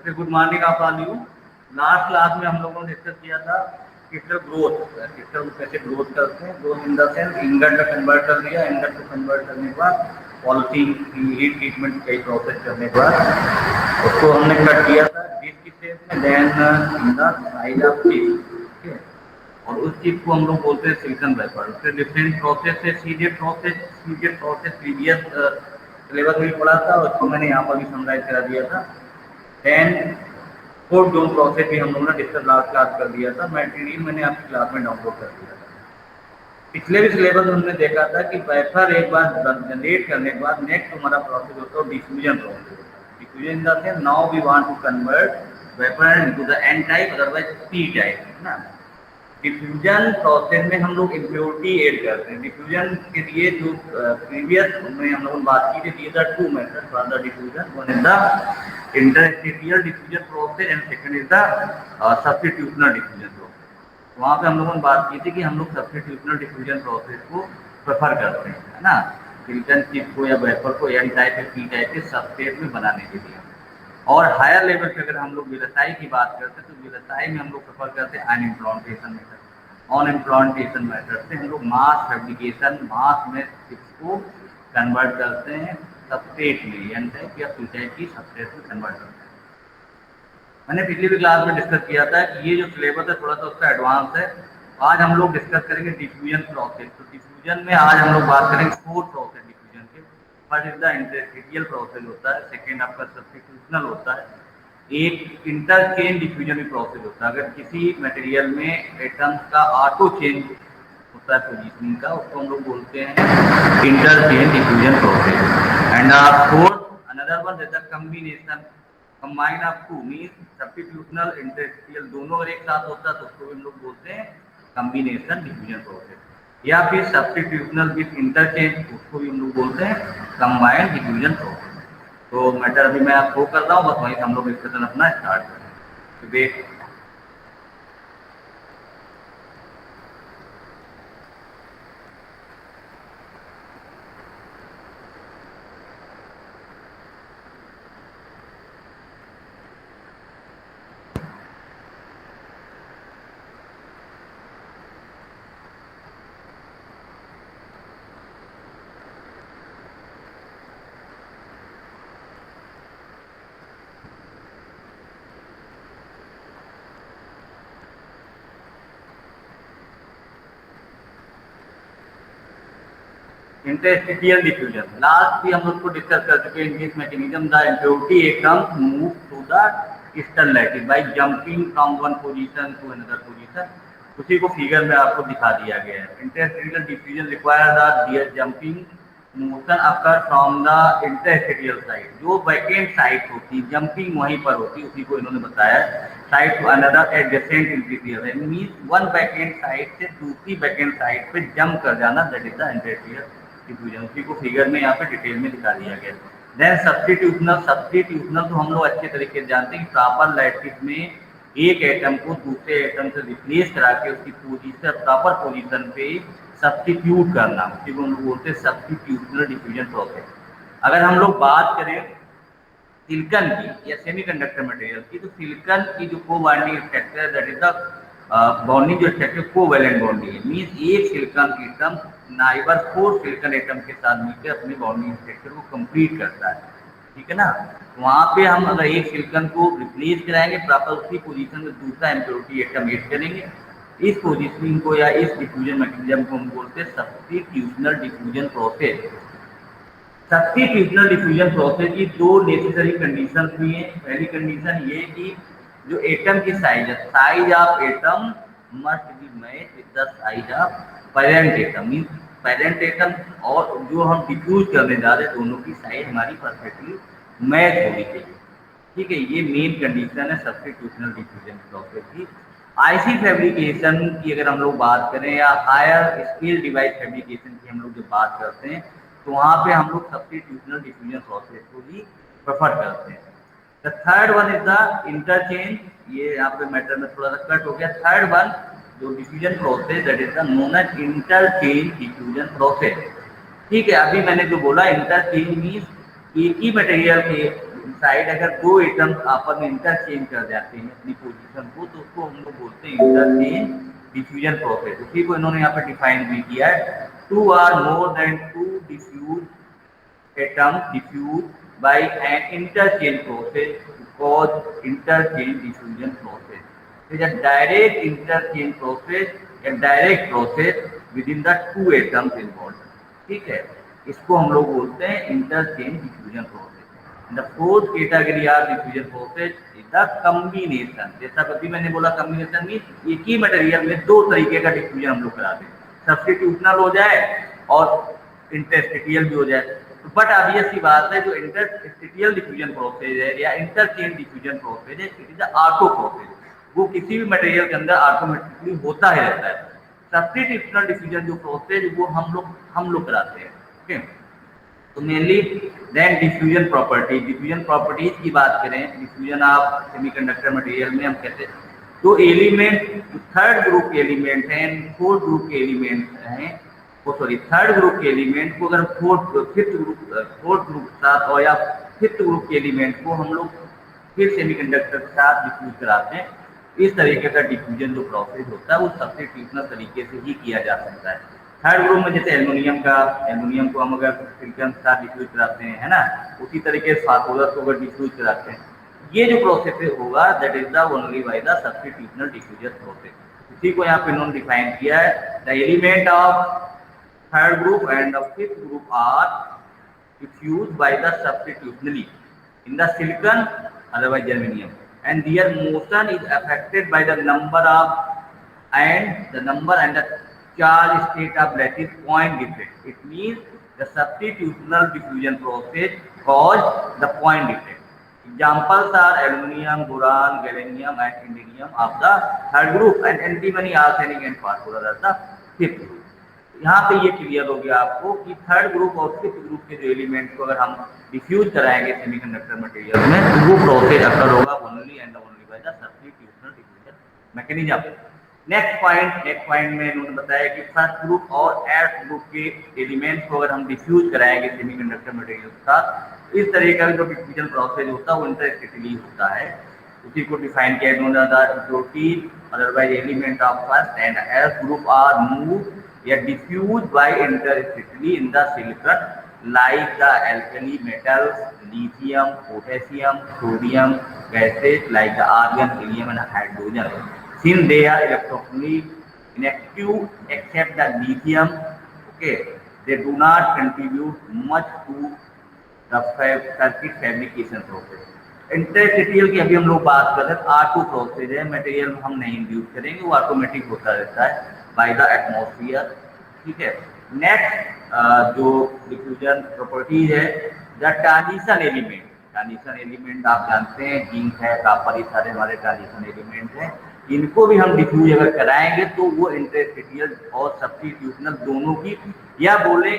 Okay, good morning आप all you. Last class में हम लोगों ने डिस्कस किया था क्रिस्टल ग्रोथ, क्रिस्टल कैसे ग्रोथ करते हैं। Growth in the sense ingot में कन्वर्ट कर दिया, इंगट को कन्वर्ट करने के बाद पॉलिथीन की हीट ट्रीटमेंट कई प्रोसेस करने के बाद उसको हमने कट किया था डिस्क की शेप में, then in the size of chip. ठीक है, और उस चिप को हम लोग बोलते हैं सिलिकॉन वेपर। उसके डिफरेंट प्रोसेस है, सीधे प्रोसेस प्रीवियस सिलेबस में पढ़ा था, उसको मैंने यहाँ पर भी समराइज करा दिया था। देन फोर्थ जोन प्रोसेस भी हम लोगों ने डिस्कस लास्ट क्लास कर दिया था। मटेरियल मैंने आपकी क्लास में डाउनलोड कर दिया था। पिछले भी सिलेबस में हमने देखा था कि वेफर एक बार जनरेट करने के बाद नेक्स्ट हमारा प्रोसेस होता है diffusion process. Diffusion in the sense now we want to convert vapour into the N type, otherwise P type, है ना। डिफ्यूजन प्रोसेस में हम लोग इम्प्योरिटी ऐड करते हैं। डिफ्यूजन के लिए जो प्रीवियस में हम लोगों ने बात की थी, these are two methods for the diffusion. One is the interstitial diffusion process and second is the substitutional diffusion process. वहाँ पे हम लोगों ने बात की थी कि हम लोग सब्स्टिट्यूशनल डिफ्यूजन प्रोसेस को प्रेफर करते हैं, है ना, सिलिकॉन चिप को या वेपर को एन टाइप या पी टाइप के सबस्ट्रेट में बनाने के लिए। और हायर लेवल पे अगर हम लोग विलसाई की बात करते हैं तो विलसाई में हम लोग प्रेफर करते हैं on implantation method. On implantation method से हम लोग मास फैब्रिकेशन, मास में चिप्स को कन्वर्ट करते हैं सबस्ट्रेट में, एन टाइप या पी टाइप की सबस्ट्रेट में कन्वर्ट करते हैं। मैंने पिछली भी क्लास में डिस्कस किया था कि ये जो सिलेबस है थोड़ा सा उसका एडवांस है। आज हम लोग डिस्कस करेंगे डिफ्यूजन प्रोसेस। तो डिफ्यूजन में आज हम लोग बात करेंगे 4 प्रोसेस डिफ्यूजन के। First is the interstitial process होता है, सेकेंड आपका सब्स्टिट्यूशनल होता है, एक इंटरचेंज डिफ्यूजन भी प्रोसेस होता है। अगर किसी मटेरियल में एटम्स का ऑटो चेंज होता है पोजीशनिंग का, उसको हम लोग बोलते हैं interchange diffusion process. And fourth another one is the combination, combine of two means substitutional interstitial दोनों अगर एक साथ होता है तो उसको भी हम लोग बोलते हैं कॉम्बिनेशन डिफ्यूजन प्रोसेस, या फिर सब्स्टिट्यूशनल विद इंटरचेंज उसको भी हम लोग बोलते हैं कंबाइंड डिफ्यूजन प्रोसेस। तो मैटर अभी मैं आपको कर रहा हूँ, बस वहीं से हम लोग डिस्कशन अपना स्टार्ट करें। तो देख इंटरस्टेशियल डिफ्यूजन लास्ट भी हम लोग को डिस्कस कर चुके हैं। In this mechanism the impurity atoms move through the crystal lattice by jumping from one position to another position. उसी को फिगर में आपको दिखा दिया गया है। Interstitial diffusion require the jumping motion occur from the interstitial side. जो vacant side होती है जंपिंग वहीं पर होती है, उसी को इन्होंने बताया side to another adjacent interior, means one vacant side से दूसरी वैकेंट साइड पे जंप कर जाना, that is the interstitial diffusion. उसी को फिगर में यहाँ पे डिटेल में दिखा दिया गया। देन सब्स्टिट्यूशनल तो हम लोग अच्छे तरीके से जानते हैं कि प्रॉपर लैटिस में एक एटम को दूसरे एटम से रिप्लेस करा के उसकी पोजीशन प्रॉपर पोजीशन पे सब्स्टिट्यूट करना, उसी को हम लोग बोलते हैं सब्स्टिट्यूशनल डिफ्यूजन प्रोसेस। अगर हम लोग बात करें सिलिकॉन की या सेमीकंडक्टर मटेरियल की, तो सिलिकॉन की जो को बॉन्डिंग स्ट्रक्चर है दैट इज द बॉन्डिंग जो स्ट्रक्चर कोवैलेंट बॉन्डिंग है, मींस एक silicon atom neighbour 4 silicon atom के साथ मिलकर अपनी बॉन्डिंग स्ट्रक्चर को कंप्लीट करता है। ठीक है ना, वहाँ पे हम अगर एक सिलिकॉन को रिप्लेस कराएंगे प्रॉपर उसी पोजीशन में दूसरा इम्प्योरिटी एटम ऐड करेंगे। इस पोजीशनिंग को या इस डिफ्यूजन मैकेनिज्म को हम बोलते हैं सब्स्टिट्यूशनल डिफ्यूजन प्रोसेस। सब्स्टिट्यूशनल डिफ्यूजन प्रोसेस की 2 नेसेसरी कंडीशन हुई है। पहली कंडीशन ये कि जो एटम की साइज है, size of atom must be match with the size of parent atom, means parent atom और जो हम डिफ्यूज करने जा रहे हैं दोनों की साइज हमारी परफेक्टली मैच होनी चाहिए। ठीक है, ये मेन कंडीशन है सब्स्टिट्यूशनल डिफ्यूजन प्रोसेस की। आईसी फैब्रिकेशन की अगर हम लोग बात करें या हायर स्केल डिवाइस फैब्रिकेशन की हम लोग जो बात करते हैं, तो वहाँ पे हम लोग सब्स्टिट्यूशनल डिफ्यूजन प्रोसेस को ही प्रेफर करते हैं। The third one is the interchange, ये यहाँ पे मैटर में थोड़ा सा कट हो गया। थर्ड वन जो diffusion process that is the known as interchange diffusion process. ठीक है, अभी मैंने जो बोला इंटरचेंज मींस एक ही मटेरियल के इनसाइड अगर दो एटम्स आपस में इंटरचेंज कर जाते हैं अपनी पोजीशन को, तो उसको हम लोग बोलते हैं इंटरचेंज डिफ्यूजन प्रोसेस। उसी को इन्होंने यहाँ पे डिफाइन भी किया है, 2 or more than 2 diffuse atoms diffuse by an interchange process called interchange diffusion process. It is a direct interchange process, a direct process within the two atoms involved. ठीक है, इसको हम लोग बोलते हैं interchange diffusion process. The fourth category of diffusion process is the combination. जैसा अभी मैंने बोला, कॉम्बिनेशन मीन एक ही मटेरियल में दो तरीके का डिफ्यूजन हम लोग कराते हैं, सब्स्टिट्यूशनल हो जाए और इंटरस्टिशियल भी हो जाए। बट ऑब्वियस सी बात है, जो इंटरस्टिशियल डिफ्यूजन प्रोसेस है या इंटरचेंज डिफ्यूजन प्रोसेस है, it is the auto process. वो किसी भी मटेरियल के अंदर ऑटोमेटिकली होता ही रहता है। सब्स्टिट्यूशनल डिफ्यूजन जो प्रोसेस वो हम लोग कराते हैं। ओके, तो मेनली देन डिफ्यूजन प्रॉपर्टीज की बात करें, डिफ्यूजन ऑफ सेमीकंडक्टर मटेरियल में हम कहते हैं तो एलिमेंट थर्ड ग्रुप के एलिमेंट हैं, फोर्थ ग्रुप के एलिमेंट हैं, थर्ड ग्रुप के एलिमेंट को अगर फोर्थ ग्रुप के साथ और या फिफ्थ ग्रुप के एलिमेंट को हम लोग फिर सेमीकंडक्टर के साथ डिफ्यूज कराते हैं। इस तरीके का डिफ्यूजन जो प्रोसेस होता है वो सब्स्टिट्यूशनल तरीके से ही किया जा सकता है। थर्ड ग्रुप में जैसे एल्युमिनियम को हम अगर सिलिकॉन के साथ डिफ्यूज कराते हैं, है ना, उसी तरीके से फास्फोरस को अगर डिफ्यूज कराते हैं, ये जो प्रोसेस होगा that is the only by the substitutional diffusion process. इसी को यहाँ पे इन्होंने डिफाइन किया है, the element of third group and the fifth group are diffused by the substitutionally in the silicon, otherwise germanium, and their motion is affected by the number and the charge state of lattice point defect. It means the substitutional diffusion process caused the point defect. Examples are aluminium, boron, gallium and indium of the third group and antimony, arsenic and phosphorus are the fifth group. यहाँ पे ये clear हो गया आपको कि third group और fifth group के जो एलिमेंट को अगर हम डिफ्यूज कराएंगे सेमीकंडक्टर मटेरियल में, तो वो प्रोसेस अकर होगा only and only by the substitutional diffusion mechanism. Next point में इन्होंने बताया कि फर्स्ट ग्रुप और एर्थ ग्रुप के एलिमेंट्स को अगर हम डिफ्यूज कराएंगे सेमीकंडक्टर मटेरियल के साथ, इस तरह का जो डिफ्यूजन प्रोसेस होता है वो इंटरस्टिशियली होता है। उसी को डिफाइन किया इन्होंने, protein otherwise element of first and earth group are move या diffused by interstitially in the silicon like the alkali metals, lithium, potassium, sodium gases like the argon, helium and hydrogen. Since they are electrically inactive except the lithium, okay, they do not contribute much to the circuit fabrication process. Interstitial की अभी हम लोग बात कर रहे हैं, auto process है, material हम नहीं इंड्यूस करेंगे, वो ऑटोमेटिक होता रहता है बाय द एटमॉस्फेयर। ठीक है, नेक्स्ट जो डिफ्यूजन प्रॉपर्टीज है, द ट्रांजिशन एलिमेंट आप जानते हैं, जिंक है, कॉपर, ये सारे हमारे ट्रांजिशन एलिमेंट हैं। इनको भी हम डिफ्यूज अगर कराएंगे तो वो इंटरस्टिशियल और सब्स्टिट्यूशनल दोनों की, या बोले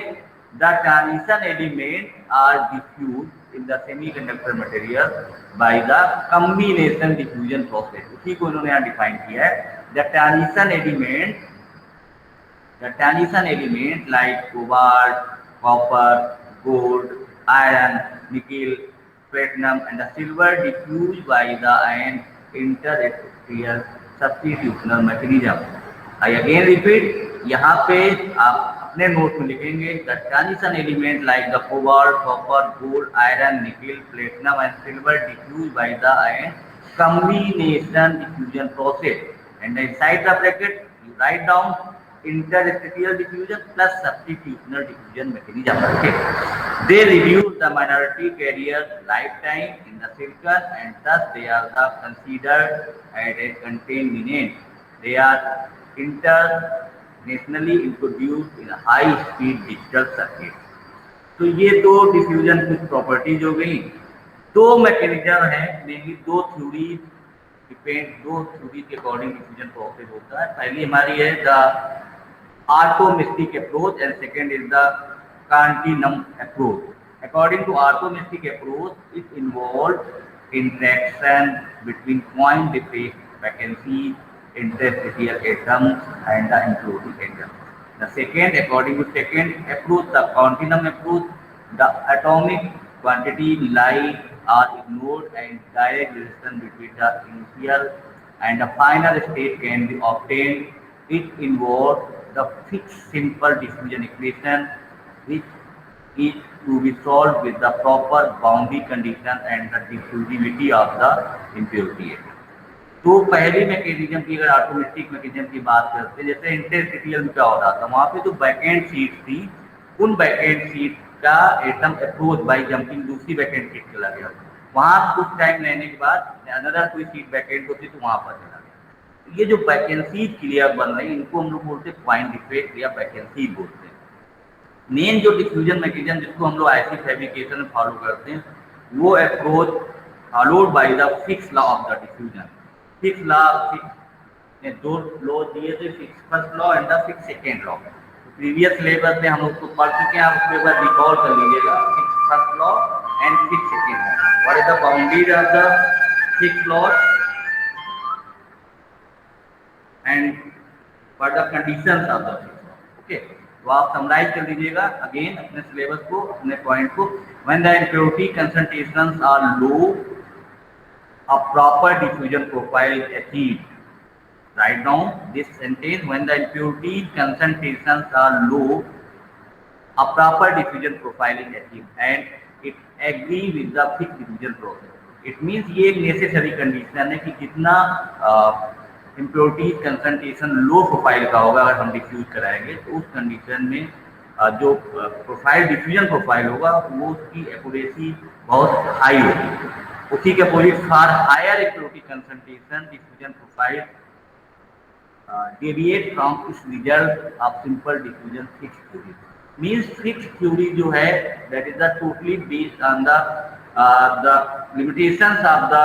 the transition element are diffuse in the semiconductor material by the combination diffusion process. उसी को इन्होंने यहाँ डिफाइन किया है, the transition element like cobalt, copper, gold, iron, nickel, platinum and the silver diffuse by the an interstitial substitutional mechanism. I again repeat, यहाँ पे आप अपने नोट में लिखेंगे, the transition element like the cobalt, copper, gold, iron, nickel, platinum and silver diffuse by the N combination diffusion process, and inside the bracket you write down interstitial diffusion plus substitutional diffusion mechanism. Okay, they reduce the minority carriers lifetime in the silicon and thus they are considered as a contaminant. They are internationally introduced in a high speed digital circuit. तो ये दो diffusion कुछ properties हो गई। दो mechanism है, mainly दो theory के अकॉर्डिंग डिफ्यूजन प्रोसेस होता है। पहली हमारी है the atomistic approach and second is the continuum approach. According to atomistic approach it involve interaction between point defect vacancy interstitial atoms and the including atoms. The second, according to second approach, the continuum approach, the atomic quantity light are ignored and direct relation between the initial and the final state can be obtained. It involves the fixed simple diffusion equation which is to be solved with the proper boundary condition and the diffusivity of the impurity. तो पहली mechanism की अगर automatic mechanism की बात करते हैं, जैसे interstitial में क्या हो रहा था, वहां पे जो बैकएंड सीट थी उन बैकएंड सीट का एटम अप्रोच बाय जंपिंग दूसरी बैकएंड सीट चला गया, वहां कुछ टाइम रहने के बाद अनदर कोई सीट बैकएंड होती तो वहां पर चला गया। ये जो वैकेंसी क्लियर बन रही है इनको हम लोग बोलते हैं पॉइंट डिफेक्ट या वैकेंसी बोलते हैं। मेन जो डिफ्यूजन मैकेनिज्म जिसको हम लोग आईसी फैब्रिकेशन में फॉलो करते हैं वो approach followed by the fix law of the diffusion. Fix law ने दो लॉ दिए थे, fix first law and the fix second law. Previous syllabus में हम लोग को पढ़ चुके हैं, आप उसके बाद रिकॉल कर लीजिएगा। Fix first law and fix second law, what is the boundary of the fix law and what the conditions of the fix law. Okay, तो आप समराइज कर लीजिएगा अगेन अपने सिलेबस को, अपने पॉइंट को। When the impurity concentrations are low, a proper diffusion profile is achieved. Write down this sentence: when the impurity concentrations are low, a proper diffusion profile is achieved and it agree with the fixed diffusion process. It means ये एक necessary condition है कि जितना impurity concentration low profile का होगा अगर हम diffuse कराएंगे तो उस कंडीशन में जो प्रोफाइल डिफ्यूजन प्रोफाइल होगा वो उसकी एक्यूरेसी बहुत हाई होगी। उसी के opposite far higher impurity concentration diffusion profile deviate from इस result of simple diffusion Fick's theory. Means Fick's theory जो है that is the totally based on the limitations of the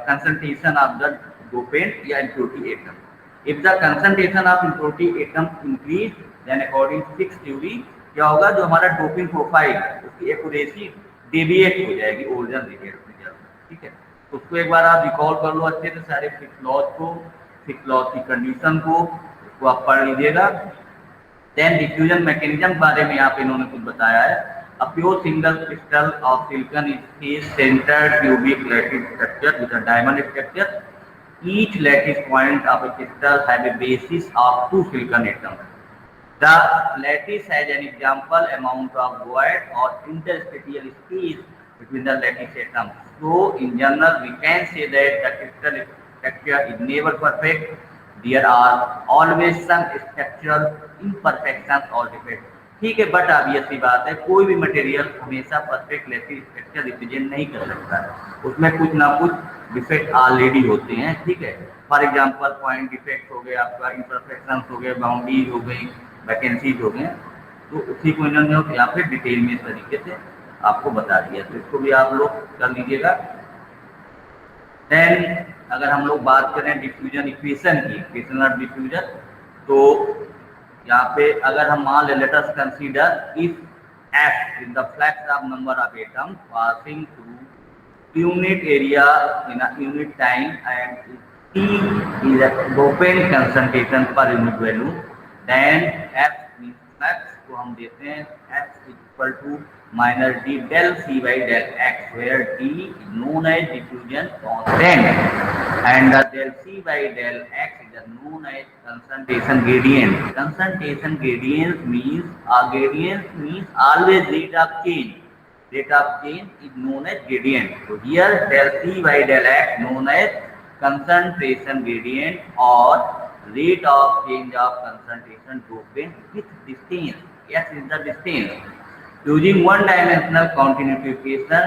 concentration of the dopant या impurity atom. If the concentration of impurity atom increase then according Fick's theory क्या होगा, जो हमारा doping profile उसकी accuracy deviate हो जाएगी original result. ठीक है, तो उसको एक बार आप रिकॉल कर लो अच्छे से सारे फिक्स लॉज को, फिक्स लॉज की कंडीशन को, उसको आप पढ़ लीजिएगा। देन डिफ्यूजन मैकेनिज्म के बारे में यहाँ पे इन्होंने कुछ बताया है। A pure single crystal of silicon is centred cubic lattice structure with a diamond structure. Each lattice point of a crystal have a basis of 2 silicon atoms. The lattice has an example amount of void or interstitial space between the lattice atoms. So in general we can say that the crystal structure is never perfect. There are always some structural imperfections or defects. ठीक है, but अब ये सी बात है, कोई भी material हमेशा perfect lattice structure represent नहीं कर सकता है, उसमें कुछ ना कुछ डिफेक्ट ऑलरेडी होते हैं। ठीक है, फॉर एग्जांपल पॉइंट डिफेक्ट हो गए, आपका इम्परफेक्शंस हो गए, बाउंड्रीज हो गई, वैकेंसीज हो गए, तो उसी को इन्होंने यहाँ पे डिटेल में इस तरीके से आपको बता दिया, तो इसको भी आप लोग कर लीजिएगा। देन अगर हम लोग बात करें डिफ्यूजन इक्वेशन की, इक्वेशन ऑफ डिफ्यूजन, तो यहाँ पे अगर हम मान ले, let us consider if F is the flux of number of atoms passing through unit area in a unit time and T is a dopant concentration per unit value, then F means flux को हम देते हैं F is equal to minus d del C by del X, where d is known as diffusion constant and the del C by del X is known as concentration gradient. Concentration gradient means always rate of change. Rate of change is known as gradient. So here del C by del X known as concentration gradient or rate of change of concentration dopant with distance. Yes, is the distance. Using one-dimensional continuity equation,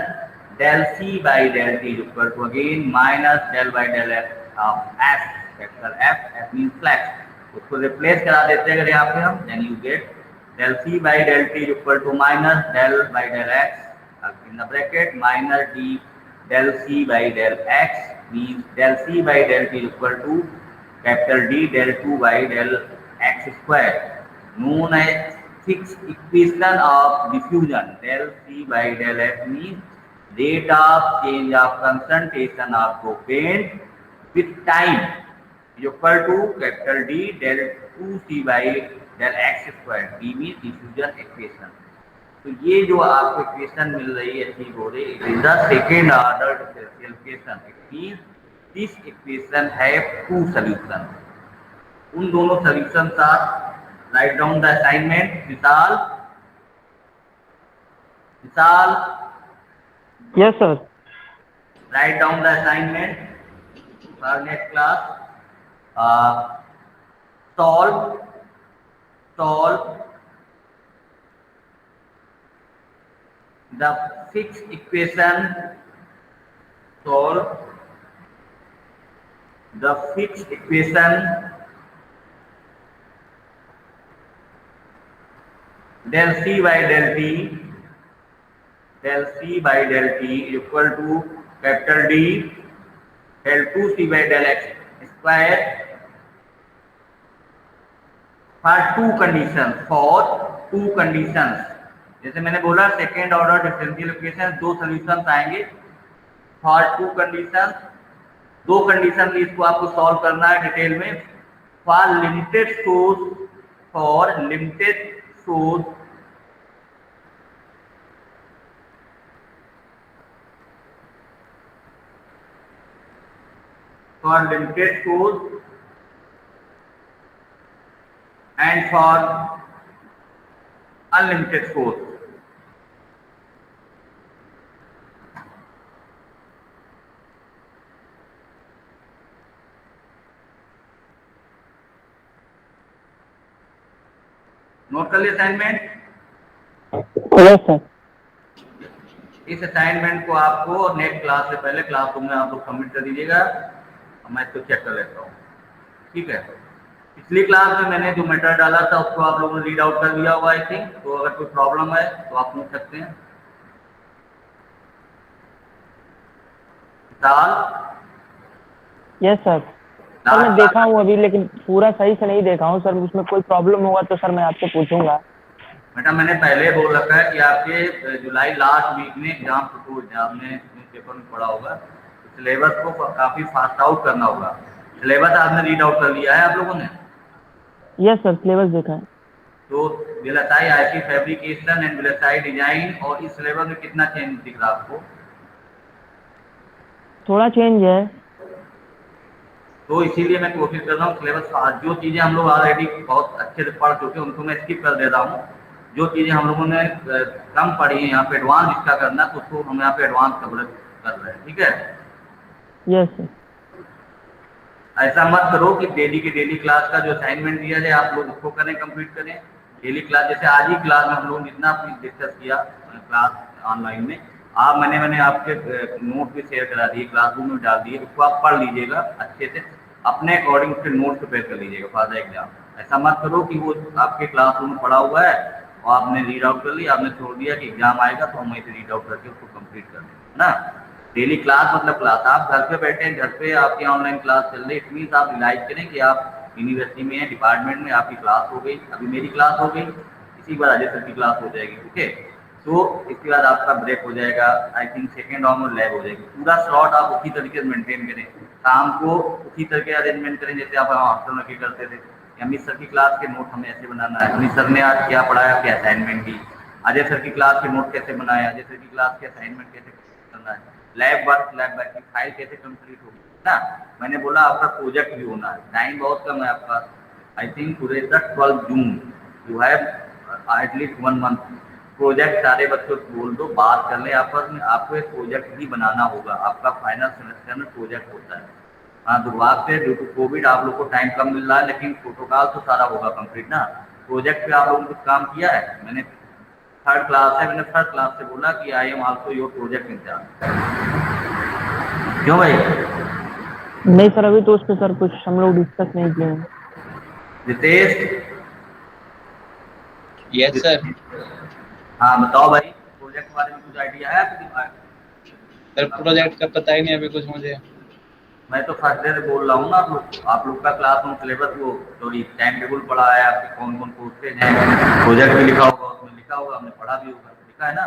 del C by del T is equal to again minus del by del F of F, capital F, F means flux. उसको replace करा देते हैं अगर यहाँ पे हम, then you get del C by del T is equal to minus del by del X in the bracket minus d del C by del X means del C by del T is equal to capital D del 2 by del X square, known as fixed equation of diffusion. Del C by del F means rate of change of concentration of dopant with time is equal to capital D del 2C by del X square. D means diffusion equation. तो ये जो आपको equation मिल रही है achieve हो रही है, it is the second order differential equation. It means this equation have two solution. उन दोनों solution are, write down the assignment. Vishal, Vishal, yes sir. write down the assignment for next class. Solve the fixed equation. Solve the fixed equation del C by del T, del C by del T equal to capital D del 2C by del X square for two conditions। जैसे मैंने बोला second order differential equation, दो solutions आएंगे for to condition. दो condition में इसको आपको solve करना है डिटेल में। For limited source, for limited source and for unlimited source। Note कर लिया असाइनमेंट? Yes sir. इस असाइनमेंट को आपको नेक्स्ट क्लास से पहले क्लासरूम में आप लोग सबमिट कर दीजिएगा। मैं इसको चेक कर लेता हूँ, ठीक है। पिछली क्लास में मैंने जो मैटर डाला था उसको आप लोगों ने रीड आउट कर लिया होगा आई थिंक। तो अगर कोई प्रॉब्लम है तो आप पूछ सकते हैं। Yes sir. सर मैं देखा हूँ अभी, लेकिन पूरा सही से नहीं देखा हूँ सर। उसमें कोई प्रॉब्लम होगा तो सर मैं आपसे पूछूंगा। बेटा मैंने पहले बोल रखा है कि आपके जुलाई लास्ट वीक में एग्जाम शुरू, आपने पेपर में पढ़ा होगा, सिलेबस को काफी फास्ट आउट करना होगा। सिलेबस आपने रीड आउट कर लिया है आप लोगों ने? यस सर, सिलेबस देखा है। तो VLSI IC fabrication and VLSI design, और इस सिलेबस में कितना चेंज दिख रहा है आपको? थोड़ा चेंज है। तो इसीलिए मैं कोशिश कर रहा हूँ सिलेबस, जो चीज़ें हम लोग ऑलरेडी बहुत अच्छे से पढ़ चुके हैं उनको मैं स्किप कर दे रहा हूँ। जो चीज़ें हम लोगों ने कम पढ़ी है यहाँ पे एडवांस इसका करना है, तो उसको हम यहाँ पे एडवांस कवर कर रहे हैं, ठीक है। Yes sir. ऐसा मत करो कि डेली की डेली क्लास का जो असाइनमेंट दिया जाए आप लोग उसको करें, कंप्लीट करें। डेली क्लास जैसे आज ही क्लास में हम लोग जितना डिस्कस किया क्लास ऑनलाइन में, मैंने आपके नोट भी शेयर करा दिए, क्लासरूम में डाल दिए, उसको आप पढ़ लीजिएगा अच्छे से, अपने अकॉर्डिंग उसके नोट प्रिपेयर कर लीजिएगा फॉर द एग्जाम। ऐसा मत करो कि वो आपके क्लासरूम में पढ़ा हुआ है और आपने रीड आउट कर लिया, आपने छोड़ दिया कि एग्जाम आएगा तो हम वहीं से रीड आउट करके उसको कंप्लीट कर देंगे ना। डेली क्लास मतलब क्लास, आप घर पे बैठे हैं, घर पे आपकी ऑनलाइन क्लास चल रही है, इट मीन्स आप रिलाइज करें कि आप यूनिवर्सिटी में हैं, डिपार्टमेंट में आपकी क्लास हो गई। अभी मेरी क्लास हो गई, इसी के बाद अजय सर की क्लास हो जाएगी, ठीक है। तो इसके बाद आपका ब्रेक हो जाएगा, आई थिंक सेकेंड आवर में लैब हो जाएगी। पूरा स्लॉट आप उसी तरीके से मेंटेन करें, शाम को उसी तरीके अरेंजमेंट करें जैसे आप हॉस्टल में भी करते थे। अमित सर की क्लास के नोट हमें ऐसे बनाना है, अमित सर ने आज क्या पढ़ाया, क्या असाइनमेंट दी, अजय सर की क्लास के नोट कैसे बनाए, अजय सर की क्लास के असाइनमेंट कैसे करना है, लैब वर्क की फाइल कैसे कंप्लीट होगी ना। मैंने बोला आपका प्रोजेक्ट भी होना है, टाइम बहुत कम है आपका। I think today is the 12 June, you have at least 1 month. Project सारे बच्चों को बोल दो, बात कर ले आपस में, आपको एक प्रोजेक्ट ही बनाना होगा। आपका फाइनल सेमेस्टर में प्रोजेक्ट होता है। हाँ, दुर्भाग्य से ड्यू टू कोविड आप लोग को टाइम कम मिल रहा है, लेकिन प्रोटोकॉल तो सारा होगा कंप्लीट ना। प्रोजेक्ट पे आप लोगों ने कुछ काम किया है? मैंने थर्ड क्लास है, मैंने फर्स्ट क्लास से बोला कि I am also your project incharge. क्यों भाई? नहीं सर, अभी तो उस पर सर कुछ हम लोग डिस्कस नहीं किए हैं। रितेश? Yes sir. हाँ बताओ भाई, प्रोजेक्ट के बारे में कुछ आइडिया है आपके? सर प्रोजेक्ट का पता ही नहीं अभी कुछ मुझे। मैं तो फर्स्ट डे से बोल रहा हूँ ना, आप लोग का क्लासरूम सिलेबस वो सॉरी टाइम टेबल पढ़ा है, आपके कौन कौन कोर्सेज हैं, प्रोजेक्ट भी लिखा होगा, उसमें लिखा होगा, हमने पढ़ा भी होगा, लिखा है ना।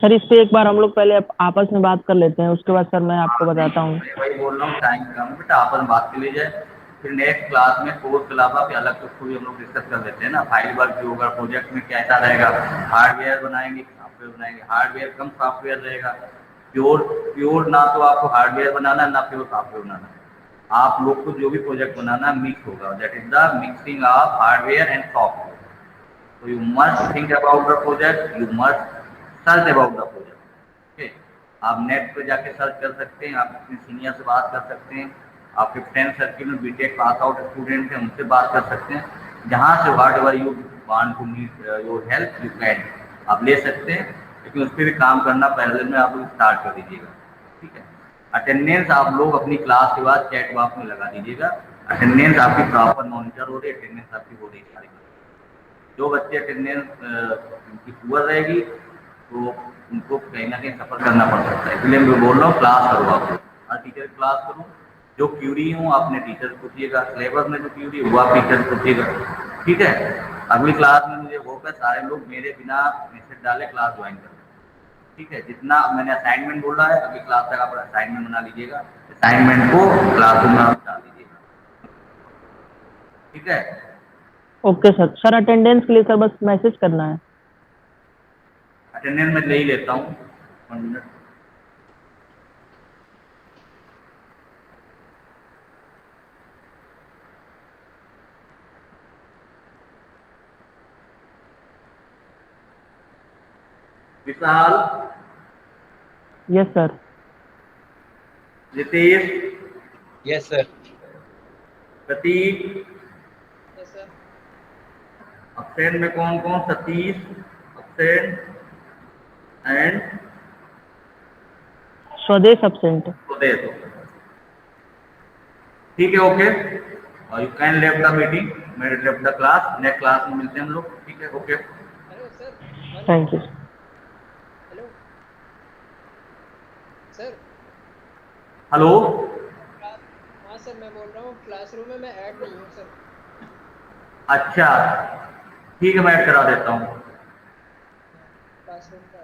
सर इस पे एक बार हम लोग पहले आपस में बात कर लेते हैं, उसके बाद सर मैं आपको बताता हूँ। मैं वही बोल रहा हूँ, टाइम कम बेटा, आपस में बात कर ली जाए। फिर नेक्स्ट क्लास में कोर्स के अलावा फिर अलग से भी हम लोग डिस्कस कर लेते हैं ना। फाइल वर्क भी होगा, प्रोजेक्ट में कैसा रहेगा, हार्डवेयर बनाएंगे, सॉफ्टवेयर बनाएंगे, हार्डवेयर कम सॉफ्टवेयर रहेगा। प्योर ना तो आपको हार्डवेयर बनाना ना प्योर सॉफ्टवेयर बनाना, आप लोग को जो भी प्रोजेक्ट बनाना मिक्स होगा, that is the mixing of hardware and software. So you must think about the project, you must search about the project. Okay? आप नेट पे जाके सर्च कर सकते हैं, आप अपने सीनियर से बात कर सकते हैं, आपके फ्रेंड सर्किल में बीटेक पास आउट स्टूडेंट हैं उनसे बात कर सकते हैं, जहाँ से whatever you want to need your help you can आप ले सकते हैं। लेकिन उस पर भी काम करना पहले में आप लोग स्टार्ट कर दीजिएगा, ठीक है। अटेंडेंस आप लोग अपनी क्लास के बाद चैट बॉक्स में लगा दीजिएगा, अटेंडेंस आपकी प्रॉपर मॉनिटर हो रही है, अटेंडेंस आपकी हो रही है सारी। जो बच्चे अटेंडेंस उनकी पुअर रहेगी तो उनको कहीं ना कहीं सफ़र करना पड़ सकता है। इसलिए मैं बोल रहा हूँ क्लास करो, आप हर टीचर क्लास करो, जो क्यूरी हो आपने टीचर को पूछिएगा, सिलेबस में जो क्यूरी है वो आप टीचर को पूछिएगा, ठीक है। अगली क्लास में मुझे होप है सारे लोग मेरे बिना मैसेज डाले क्लास ज्वाइन करें, ठीक है। जितना मैंने असाइनमेंट बोला है अगली क्लास तक आप असाइनमेंट बना लीजिएगा, असाइनमेंट को क्लासरूम में आप डाल दीजिएगा, ठीक है। Okay sir. सर अटेंडेंस के लिए सर बस मैसेज करना है। अटेंडेंस मैं ले ही लेता हूँ 1 minute. Vishal, yes sir. Ritesh, yes sir. Prateek, yes sir. Absent में कौन कौन? Satish absent and Swadesh absent. Swadesh, ठीक है, ओके। और you can left the meeting, मैं left the class, next class में मिलते हैं हम लोग, ठीक है, okay. Hello sir. Thank you. Hello sir. Hello, हाँ सर, मैं बोल रहा हूँ क्लासरूम में मैं ऐड नहीं हूँ सर। अच्छा ठीक है, मैं ऐड करा देता हूँ। क्लासरूम का